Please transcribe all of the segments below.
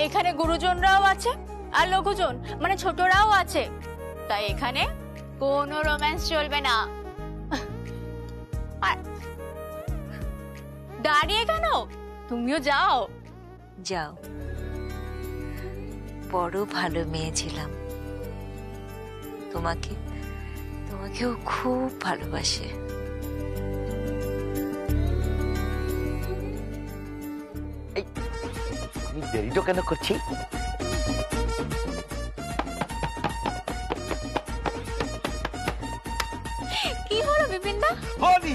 এখানে গুরুজনরাও আছে আর লঘুজন মানে ছোটরাও আছে, তাই এখানে কোনো রোম্যান্স চলবে না। দাঁড়িয়ে কেন, তুমিও যাও। যাও, বড় ভালো মেয়ে ছিলাম, তোমাকেও খুব ভালোবাসে। আমি দেরিটা কেন করছি? কি হলো বিপিন দা? হলি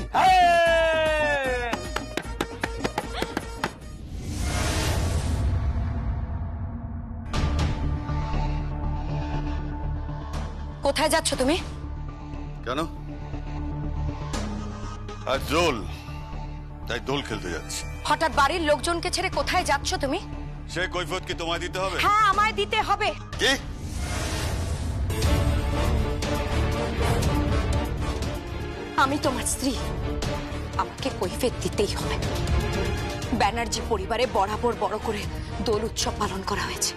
কোথায় যাচ্ছ তুমি? কেন? আজ দোল, তাই দোল খেলতে যাচ্ছি। হঠাৎ বাড়ির লোকজনকে ছেড়ে কোথায় যাচ্ছ তুমি? সে কৈফিয়ত কি তোমায় দিতে হবে? হ্যাঁ, আমায় দিতে হবে। কি? আমি তোমার স্ত্রী, আমাকে কৈফিয়ত দিতেই হবে। ব্যানার্জি পরিবারে বরাবর বড় করে দোল উৎসব পালন করা হয়েছে,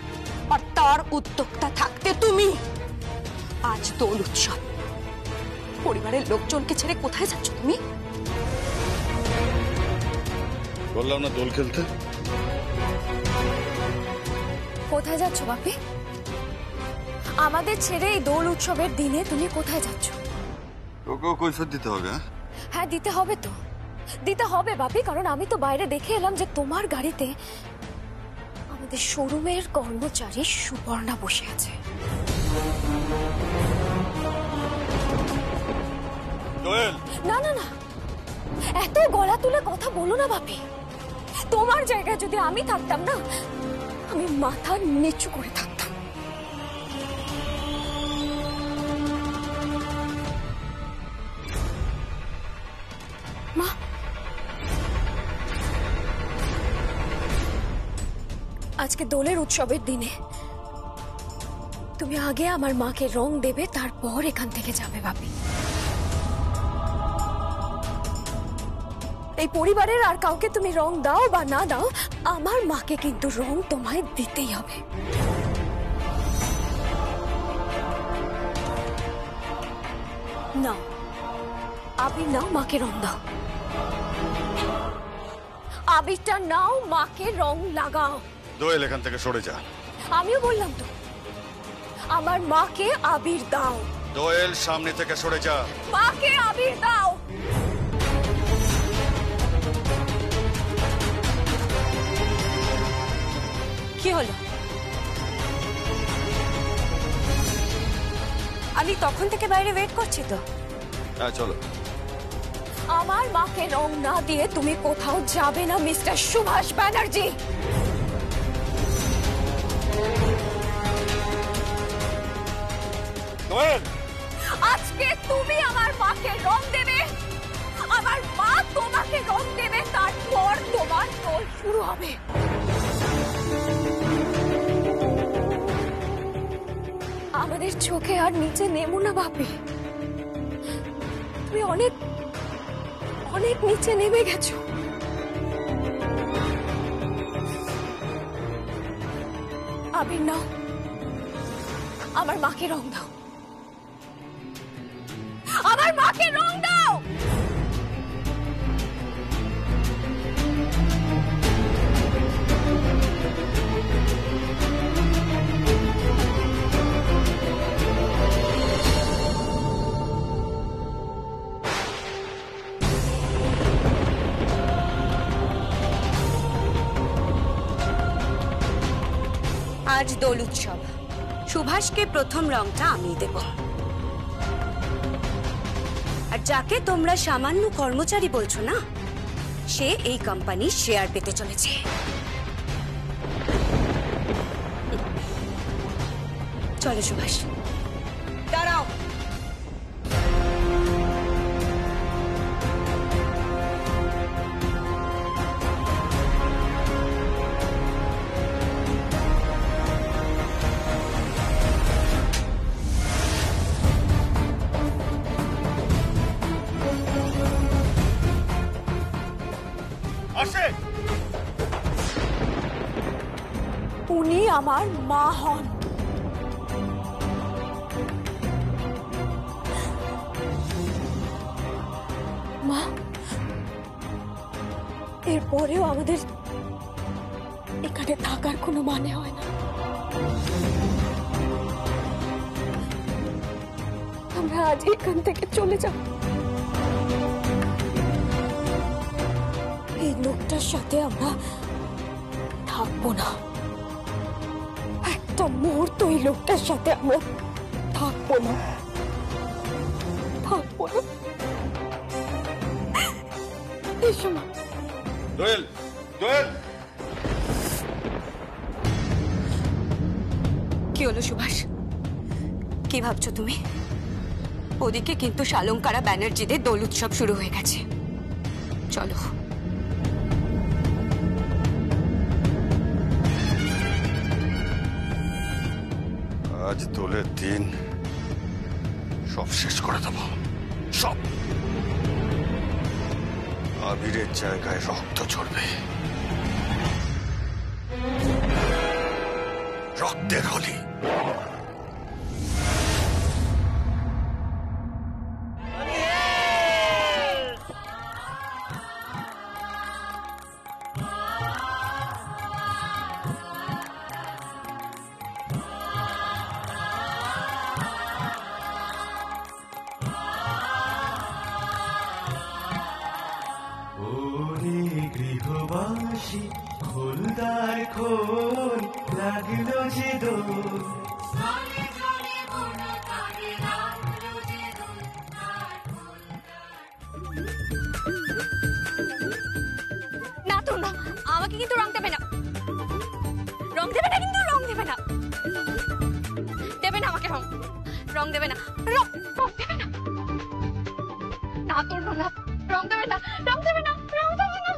আর তার উদ্যোক্তা থাকতে তুমি। আজ দোল উৎসব, পরিবারের লোকজনকে ছেড়ে কোথায় যাচ্ছ তুমি? বললাম না দোল খেলতে। কোথায় যাচ্ছ বাপি? আমাদের ছেড়ে এই দোল উৎসবের দিনে তুমি কোথায় যাচ্ছ? তোকেও কৈফিয়ত দিতে হবে? হ্যাঁ, দিতে হবে তো, দিতে হবে বাপি, কারণ আমি তো বাইরে দেখে এলাম যে তোমার গাড়িতে আমাদের শোরুমের কর্মচারী সুবর্ণা বসে আছে। না না না, এত গলা তুলে কথা বলো না বাপি। তোমার জায়গায় যদি আমি থাকতাম না, আমি মাথা নিচু করে থাকতাম। মা, আজকে দোলের উৎসবের দিনে তুমি আগে আমার মাকে রং দেবে, তারপর এখান থেকে যাবে ভাবি। এই পরিবারের আর কাউকে তুমি রং দাও বা না দাও, আমার মাকে কিন্তু রং তোমায় দিতেই হবে। নাও আবির, নাও মাকে রং দাও। আবিরটা নাও, মাকে রং লাগাও। দোয়েল, এখান থেকে সরে যা। আমিও বললাম তো, আমার মাকে আবির দাও। দোয়েল, সামনে থেকে সরে যা। মাকে আবির দাও। কি হলো? আমি তখন থেকে বাইরে ওয়েট করছি তো। হ্যাঁ, চলো। আমার মাকে রং না দিয়ে তুমি কোথাও যাবে না মিস্টার সুভাষ ব্যানার্জি। আজকে তুমি আমার মাকে রং দেবে, আমার মা তোমাকে রং দেবে, তারপর তোমার দোল শুরু হবে। আমাদের চোখে আর নিচে নেমো না বাপি, তুমি অনেক অনেক নিচে নেমে গেছো। আবির নাও, আমার মাকে রং দাও, আমার মাকে রং দাও। আজ দোল উৎসব, সুভাষকে প্রথম রংটা আমি দেব, আর যাকে তোমরা সামান্য কর্মচারী বলছো না, সে এই কোম্পানির শেয়ার পেতে চলেছে। চলো সুভাষ, দাঁড়াও। আসে আমার মা হন। মা, এরপরেও আমাদের এখানে থাকার কোনো মানে হয় না। আমরা আজ এখান থেকে চলে যাব। এই লোকটার সাথে আমরা থাকবো না, একটা মুহূর্ত এই লোকটার সাথে আমরা থাকবো না, থাকবো না। এসো মা। দোয়েল, দোয়েল, কি হলো সুভাষ? কি ভাবছো তুমি? ওদিকে কিন্তু শালঙ্কারা ব্যানার্জিদের দোল উৎসব শুরু হয়ে গেছে। চলো। আজ দোলের দিন সব শেষ করে দেব, সব। আবিরের জায়গায় রক্ত ঝরবে, রক্তের হোলি। গৃহবাসী খোলদার খোল লাগলো যে দোল। না তো না, আমাকে কিন্তু রং দেবে না, রং দেবে না, কিন্তু রং দেবে না, দেবে না আমাকে রং, রং দেবে না, রং দেবে না, না তোর না, রং দেবে না, রং দেবে না, রং দেবে না।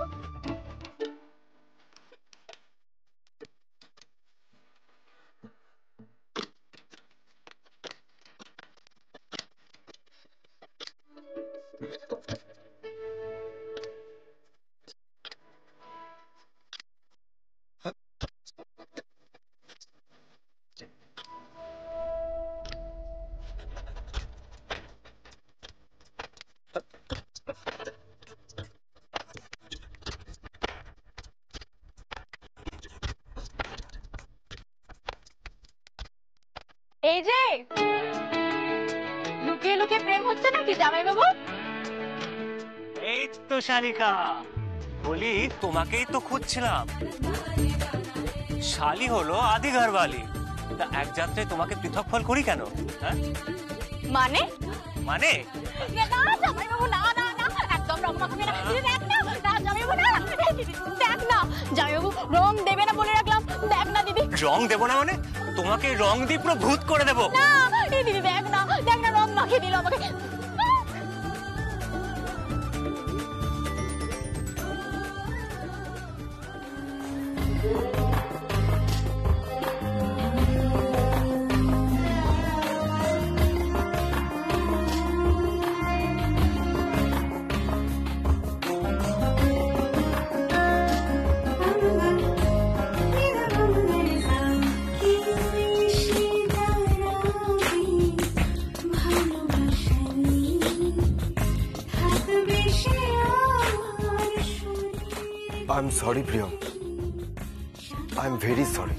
এই যে লুকিয়ে লুকিয়ে প্রেম হচ্ছে নাকি জামাই বাবু? এই তো শালিকা, বলি তোমাকেই তো খুঁজছিলাম। শালি হলো আদি ঘরবালি, তা এক যাত্রে তোমাকে পৃথক ফল করি কেন? হ্যাঁ মানে? মানে না জামাই বাবু, না না না, একদম রং মাখাবে না। দেখ না, না জামাই বাবু, না দেখ না জামাই বাবু, রং দেবে না বলে রাখলাম। দেখ না দিদি, রং দেবো না মানে? তোমাকে রং দিয়ে পুরো ভূত করে দেবো। না এই দিদি, দেখ না, দেখ না, রং মাখিয়ে দিল আমাকে। I'm sorry, Priyam. I'm very sorry.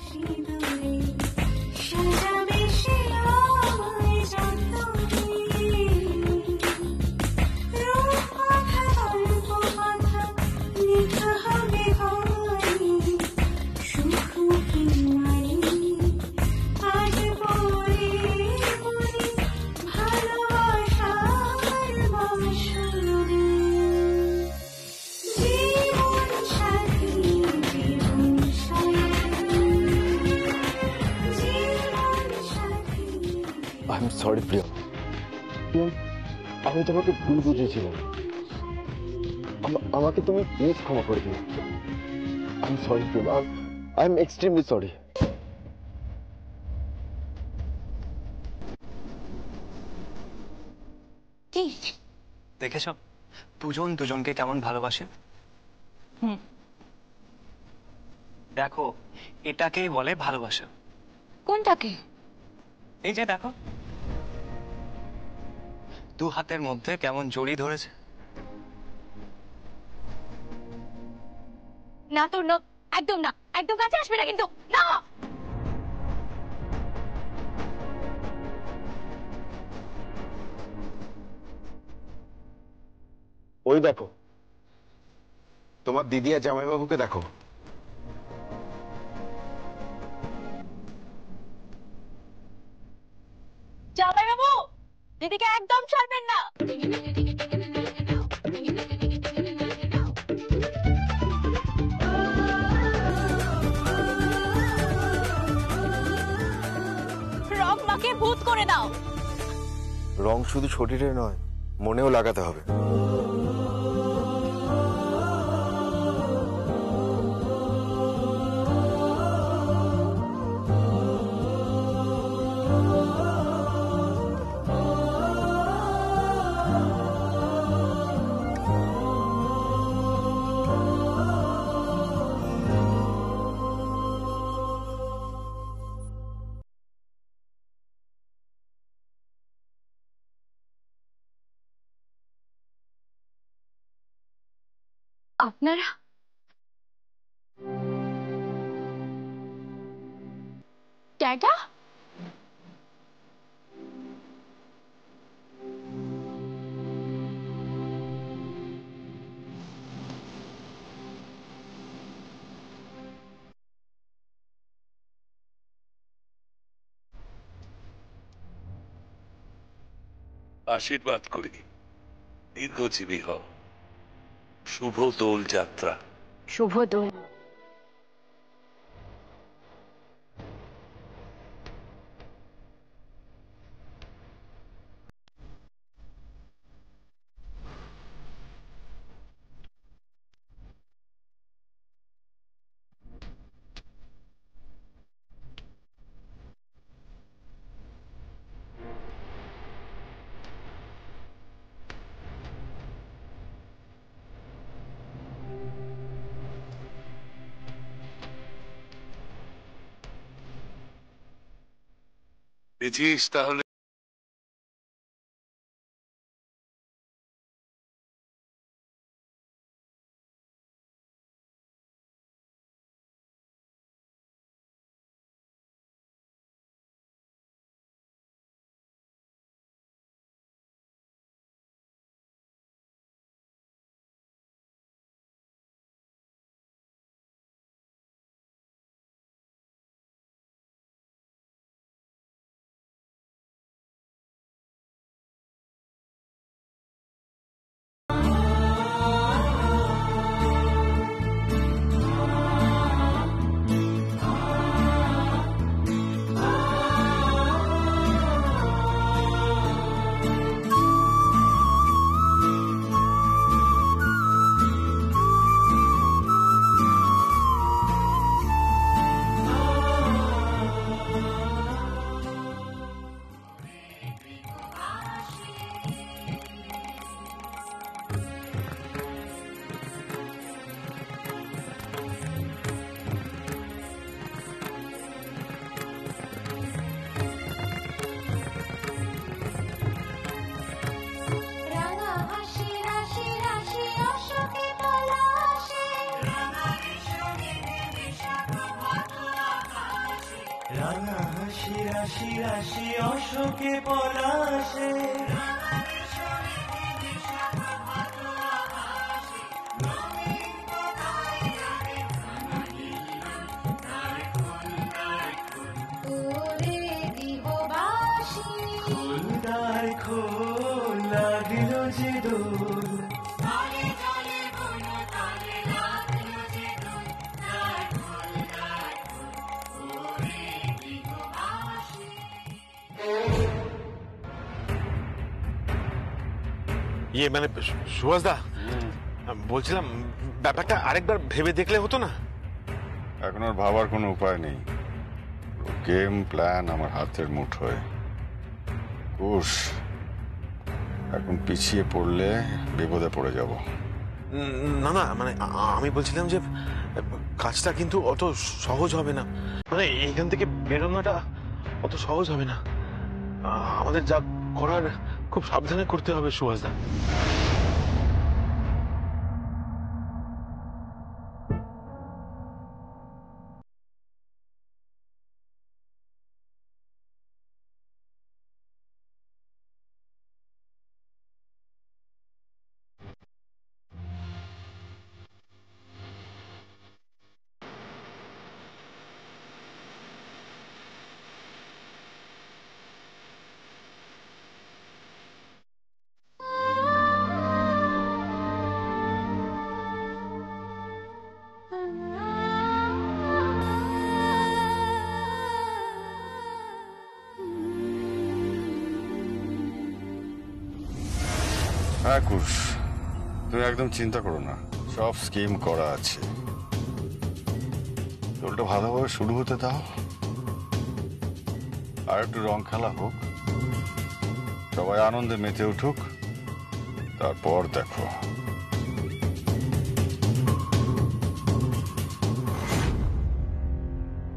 I'm sorry, Priyam. আমি তোমাকে ভুল বুঝেছিলাম। আমাকে তুমি প্লিজ ক্ষমা করে দিও। I'm sorry, Priyam. I'm extremely sorry. কি দেখেছ দুজন দুজনকে কেমন ভালোবাসে? দেখো, এটাকেই বলে ভালোবাসা। কোনটাকে? এই যে দেখো, দু হাতের মধ্যে কেমন জড়ি ধরেছে। না তোর না, একদম না, একদম কাছে আসবে না কিন্তু, না। ওই দেখো, তোমার দিদি আর জামাইবাবুকে দেখো। জামাইবাবু, দিদিকে একদম ছাড়বেন না। রং মাকে ভূত করে দাও। রং শুধু শরীরে নয়, মনেও লাগাতে হবে। আপনারা ড্যাডা? আশীর্বাদ করি, দীর্ঘজীবী হও। শুভ দোল যাত্রা। শুভ দোল। বুঝিস তাহলে? রাঙা হাসি রাশি রাশি অশোকে পলাশে, খোলদার খোল লাগিল যে দোল, ইয়ে মানে সুভাষ দা, বলছিলাম ব্যাপারটা আরেকবার ভেবে দেখলে হতো না? এখন আর ভাবার কোনো উপায় নেই। গেম প্ল্যান আমার হাতের মুঠোয়। কুশ, এখন পিছিয়ে পড়লে বিপদে পড়ে যাব। না না মানে আমি বলছিলাম যে কাজটা কিন্তু অত সহজ হবে না, মানে এখান থেকে বেরোনোটা অত সহজ হবে না। আমাদের যা করার খুব সাবধানে করতে হবে সুভাষদা। হ্যাঁ কুশ, তুমি একদম চিন্তা করো না, সব স্কিম করা আছে। দোলটা ভালোভাবে শুরু হতে দাও, আর একটু রং খেলা হোক, সবাই আনন্দে মেতে উঠুক, তারপর দেখো।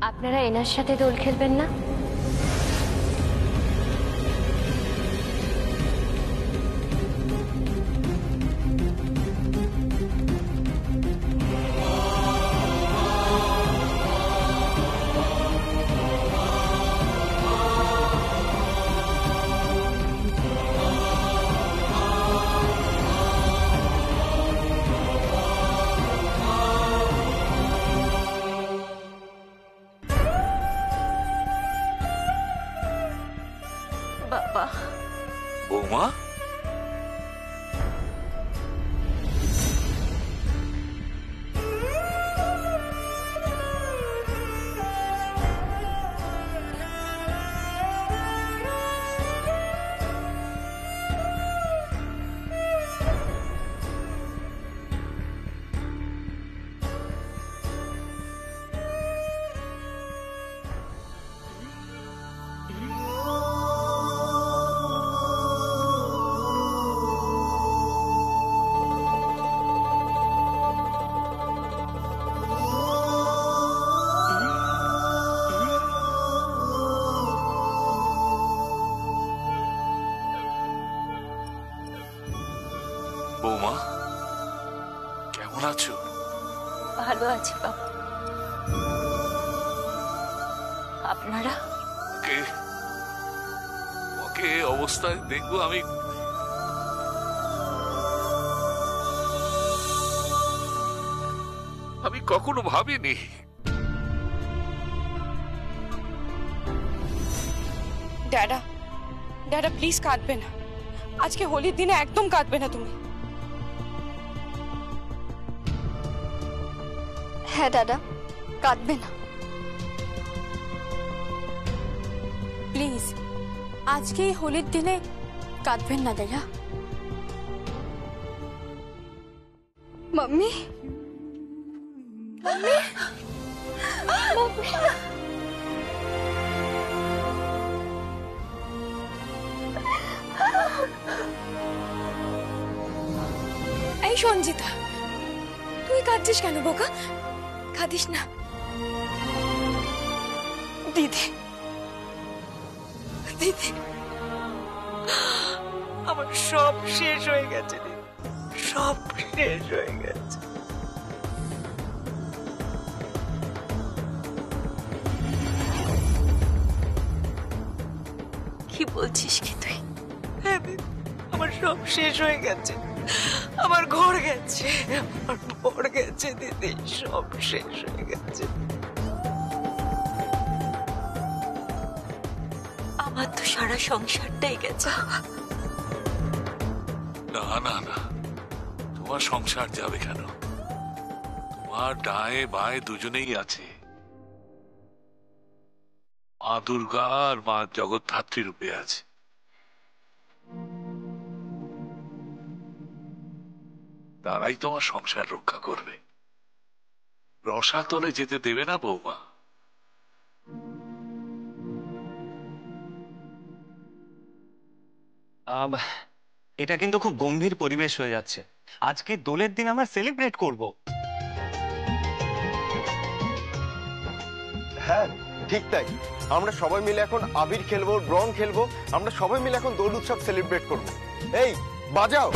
আপনারা এনার সাথে দোল খেলবেন না? বাবা, বৌমা, বৌমা, কেমন আছো? ভালো আছি বাবা। আপনারা? ওকে ওকে অবস্থায় দেখবো আমি। আমি কখনো ভাবিনি। ড্যাডা, ড্যাডা প্লিজ কাঁদবে না, আজকে হোলির দিনে একদম কাঁদবে না তুমি। হ্যাঁ দাদা, কাঁদবে না প্লিজ, আজকে এই হোলির দিনে কাঁদবেন না দাদা। Mummy, mummy, mummy. এই সঞ্জিতা, তুই কাঁদছিস কেন বোকা? কাঁদিস না। দিদি, দিদি, আমার সব শেষ হয়ে গেছে দিদি, সব শেষ হয়ে গেছে। কি বলছিস কি তুই? হ্যাঁ দিদি, আমার সব শেষ হয়ে গেছে, আমার ঘর গেছে, আমার ঘর গেছে দিদি, সব শেষ হয়ে গেছে। আমার তো সারা সংসারটাই গেছে। না না না, তোমার সংসার যাবে কেন? তোমার ডায়ে বায়ে দুজনেই আছে, মা দুর্গা আর মা জগদ্ধাত্রী রূপে আছে। তারাই তোমার সংসার রক্ষা করবে, রসাতলে যেতে দেবে না বৌমা। এটা কিন্তু খুব গম্ভীর পরিবেশ হয়ে যাচ্ছে। আজকে দোলের দিন আমরা সেলিব্রেট করব। হ্যাঁ ঠিক তাই, আমরা সবাই মিলে এখন আবির খেলবো, রং খেলবো, আমরা সবাই মিলে এখন দোল উৎসব সেলিব্রেট করবো। এই বাজাও।